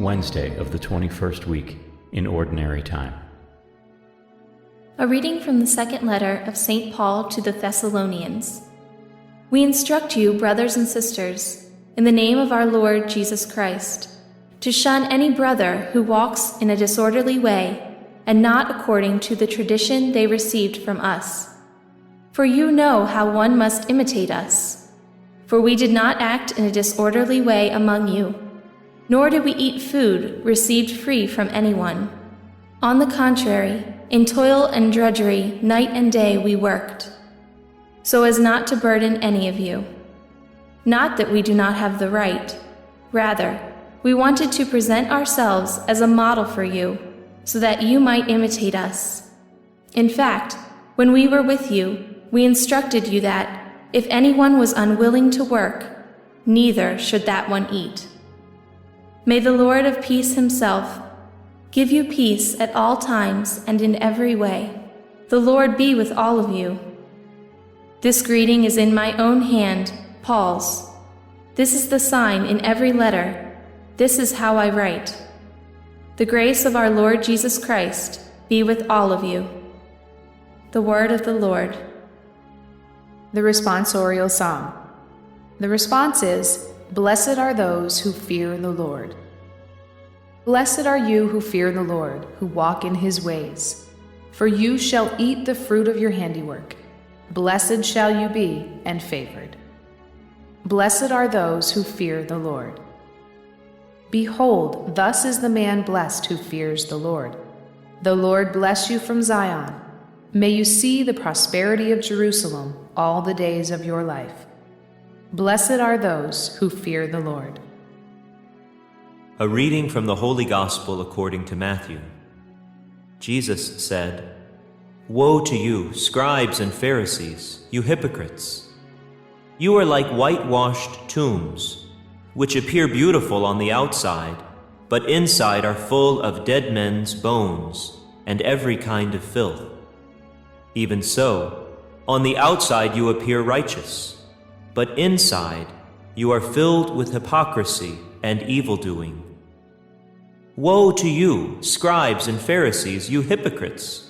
Wednesday of the 21st week in Ordinary Time. A reading from the second letter of St. Paul to the Thessalonians. We instruct you, brothers and sisters, in the name of our Lord Jesus Christ, to shun any brother who walks in a disorderly way and not according to the tradition they received from us. For you know how one must imitate us. For we did not act in a disorderly way among you, nor did we eat food received free from anyone. On the contrary, in toil and drudgery, night and day we worked, so as not to burden any of you. Not that we do not have the right. Rather, we wanted to present ourselves as a model for you, so that you might imitate us. In fact, when we were with you, we instructed you that, if anyone was unwilling to work, neither should that one eat. May the Lord of peace himself give you peace at all times and in every way. The Lord be with all of you. This greeting is in my own hand, Paul's. This is the sign in every letter. This is how I write. The grace of our Lord Jesus Christ be with all of you. The word of the Lord. The responsorial psalm. The response is, "Blessed are those who fear the Lord." Blessed are you who fear the Lord, who walk in his ways. For you shall eat the fruit of your handiwork. Blessed shall you be, and favored. Blessed are those who fear the Lord. Behold, thus is the man blessed who fears the Lord. The Lord bless you from Zion. May you see the prosperity of Jerusalem all the days of your life. Blessed are those who fear the Lord. A reading from the Holy Gospel according to Matthew. Jesus said, "Woe to you, scribes and Pharisees, you hypocrites! You are like whitewashed tombs, which appear beautiful on the outside, but inside are full of dead men's bones and every kind of filth. Even so, on the outside you appear righteous, but inside you are filled with hypocrisy and evil-doing. Woe to you, scribes and Pharisees, you hypocrites!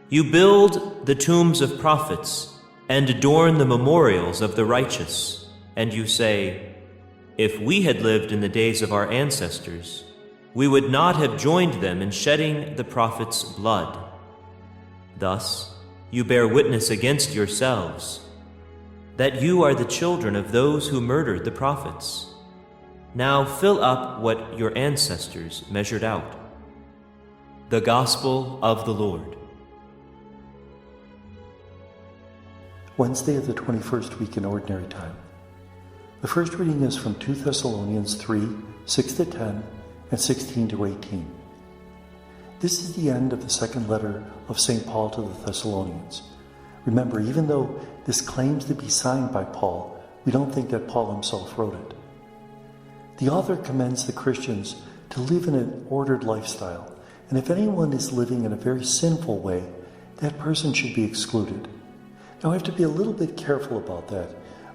You build the tombs of prophets and adorn the memorials of the righteous, and you say, 'If we had lived in the days of our ancestors, we would not have joined them in shedding the prophets' blood.' Thus, you bear witness against yourselves that you are the children of those who murdered the prophets. Now fill up what your ancestors measured out." The Gospel of the Lord. Wednesday of the 21st week in Ordinary Time. The first reading is from 2 Thessalonians 3, 6-10 and 16-18. This is the end of the second letter of St. Paul to the Thessalonians. Remember, even though this claims to be signed by Paul, we don't think that Paul himself wrote it. The author commends the Christians to live in an ordered lifestyle, and if anyone is living in a very sinful way, that person should be excluded. Now, we have to be a little bit careful about that.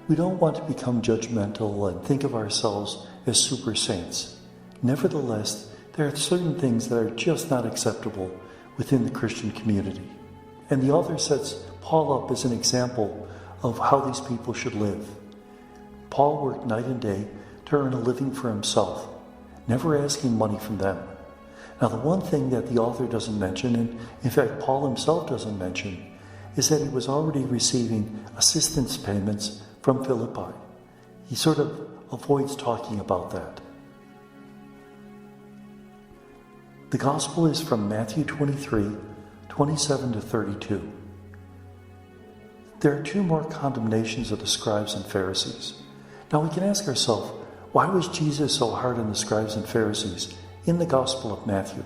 We don't want to become judgmental and think of ourselves as super saints. Nevertheless, there are certain things that are just not acceptable within the Christian community. And the author sets Paul up as an example of how these people should live. Paul worked night and day to earn a living for himself, never asking money from them. Now, the one thing that the author doesn't mention, and in fact Paul himself doesn't mention, is that he was already receiving assistance payments from Philippi. He sort of avoids talking about that. The Gospel is from Matthew 23, 27-32. There are two more condemnations of the scribes and Pharisees. Now we can ask ourselves, why was Jesus so hard on the scribes and Pharisees in the Gospel of Matthew?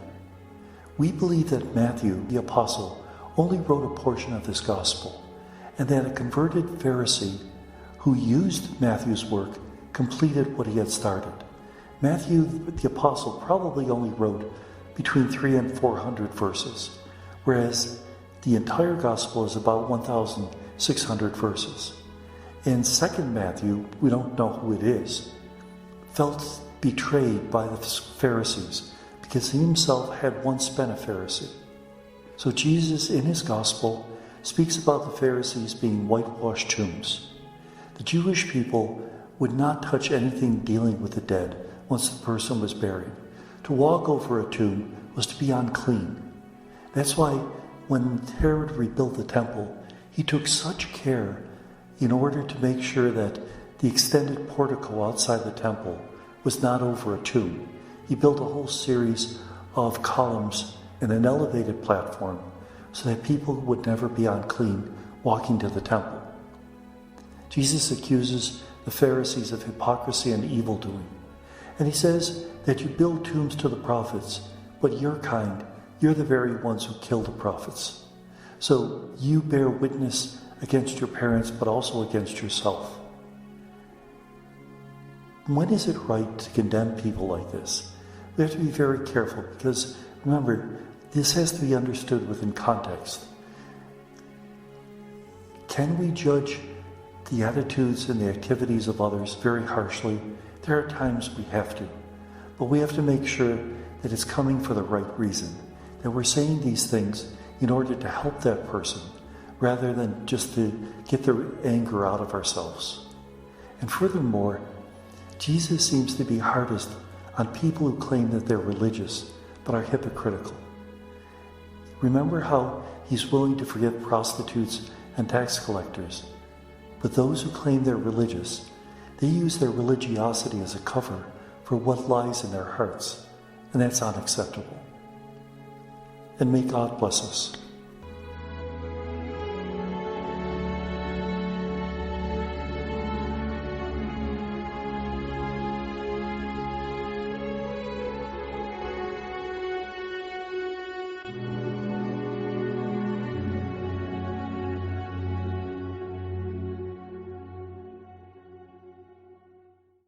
We believe that Matthew, the apostle, only wrote a portion of this Gospel, and that a converted Pharisee who used Matthew's work completed what he had started. Matthew, the apostle, probably only wrote between 300 and 400 verses, whereas the entire Gospel is about 1,600 verses. In 2nd Matthew, we don't know who it is, felt betrayed by the Pharisees because he himself had once been a Pharisee. So Jesus, in his gospel, speaks about the Pharisees being whitewashed tombs. The Jewish people would not touch anything dealing with the dead once the person was buried. To walk over a tomb was to be unclean. That's why when Herod rebuilt the temple, he took such care in order to make sure that the extended portico outside the temple was not over a tomb. He built a whole series of columns and an elevated platform so that people would never be unclean walking to the temple. Jesus accuses the Pharisees of hypocrisy and evildoing. And he says that you build tombs to the prophets, but your kind, you're the very ones who killed the prophets. So you bear witness against your parents, but also against yourself. When is it right to condemn people like this? We have to be very careful because, remember, this has to be understood within context. Can we judge the attitudes and the activities of others very harshly? There are times we have to. But we have to make sure that it's coming for the right reason, that we're saying these things in order to help that person, rather than just to get the anger out of ourselves. And furthermore, Jesus seems to be hardest on people who claim that they're religious but are hypocritical. Remember how he's willing to forgive prostitutes and tax collectors, but those who claim they're religious, they use their religiosity as a cover for what lies in their hearts, and that's unacceptable. And may God bless us.